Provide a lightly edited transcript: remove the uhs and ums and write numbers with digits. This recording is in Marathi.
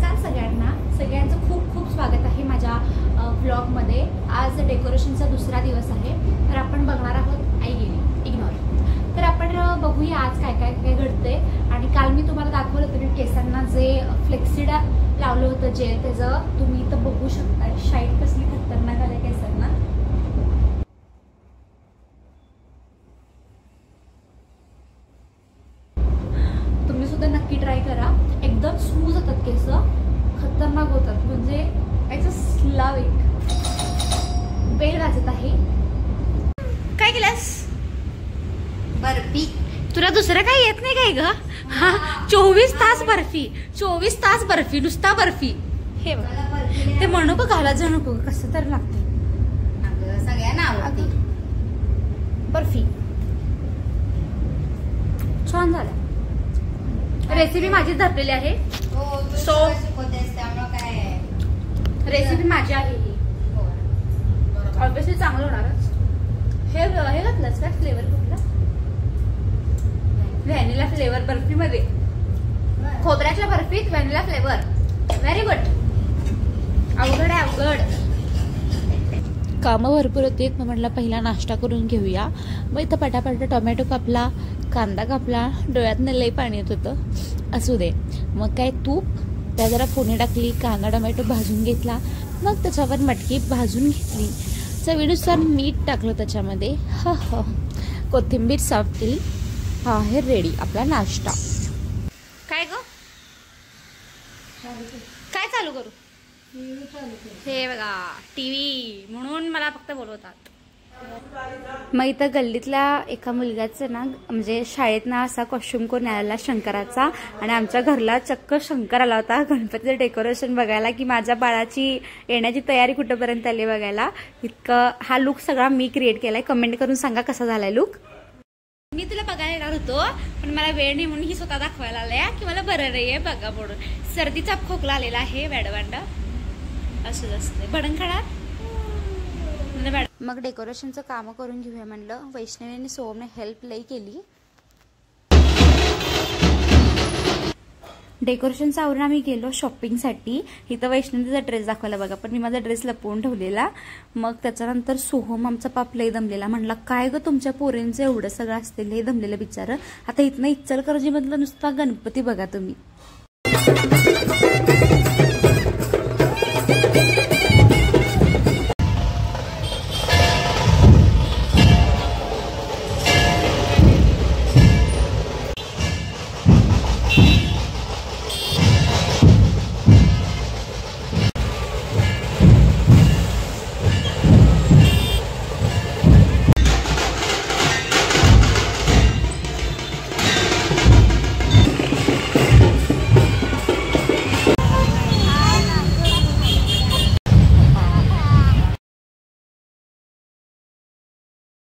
नमस्कार सगळ्यांचं खूप खूप स्वागत आहे माझ्या व्लॉगमध्ये। आज डेकोरेशनचा दुसरा दिवस आहे, तर आपण बघणार आहोत आई गेली इग्नोर। तर आपण बघूया आज काय काय काय घडते। आणि काल मी तुम्हाला दाखवलं होतं मी केसांना जे फ्लेक्सिडा लावलं होतं जेल, त्याचं तुम्ही इथं बघू शकता शाईन कसली खतरनाक आल्या केसांना। तुम्ही सुद्धा नक्की ट्राय करा, एकदम स्मूथ होतात केस, खतरनाक होतात। म्हणजे याचं स्लाव एक बेल वाजत आहे। काय केलंस? बर्फी। तुला दुसरं काही येत नाही काय ग? हा 24 तास बर्फी, 24 तास बर्फी, नुसता बर्फी। हे बघ ते म्हणू का घाला जाऊ नको, कसं तर लागतं। सगळ्यांना आवडते बर्फी, छान झालं। रेसिपी माझीच धरलेली आहे, सो रेसिपी माझी आहे ही, ऑब्विसली चांगलं होणारच। हे घातलंच काय फ्लेवर कुठला? व्हॅनिला फ्लेवर बर्फी मध्ये, खोबऱ्याच्या बर्फीत व्हॅनिला फ्लेवर, व्हेरी गुड। अवघड आहे अवघड। कामं भरपूर होती, मग म्हटलं पहिला नाश्ता करून घेऊया। मग इथं पटापटा टोमॅटो कापला, कांदा कापला, डोळ्यातनं लई पाणी येत होतं, असू दे। मग काय तूप, त्या जरा फोडणी टाकली, कांदा टोमॅटो भाजून घेतला, मग त्याच्यावर मटकी भाजून घेतली, चवीनुसार मीठ टाकलं त्याच्यामध्ये, कोथिंबीर साफ केली, हा आहे रेडी आपला नाश्ता। काय ग काय चालू करू? हे बघा टीव्ही, म्हणून मला फक्त बोलवतात। मग इथं गल्लीतल्या एका मुलग्याचं ना, म्हणजे शाळेत ना असा कॉस्ट्युम करून आलेला शंकराचा, आणि आमच्या घरला चक्क शंकर आला होता गणपतीचं डेकोरेशन बघायला, की माझ्या बाळाची येण्याची तयारी कुठंपर्यंत आली बघायला। इतकं हा लुक सगळा मी क्रिएट केलाय। कमेंट करून सांगा कसा झालाय लुक। मी तुला बघायला येणार होतो, पण मला वेळ नाही म्हणून ही स्वतः दाखवायला आल्या की मला बरं नाहीये बघा म्हणून। सर्दीचा खोकला आलेला आहे वेडवांड, असंच असते भडंग खाणार। मग डेकोरेशनचं काम करून घेऊया म्हणलं। वैष्णवी आणि सोहमने हेल्प लई केली। डेकोरेशनचा आवरून आम्ही गेलो शॉपिंगसाठी। इथं वैष्णवीचा ड्रेस दाखवला बघा, पण मी माझा ड्रेस लपवून ठेवलेला। मग त्याच्यानंतर सोहम आमचा पाप लई दमलेला, म्हणला काय ग तुमच्या पोरींचं एवढं सगळं असते, लई दमलेलं बिचारं। आता इथनं इचलकरंजी मधलं नुसता गणपती बघा तुम्ही,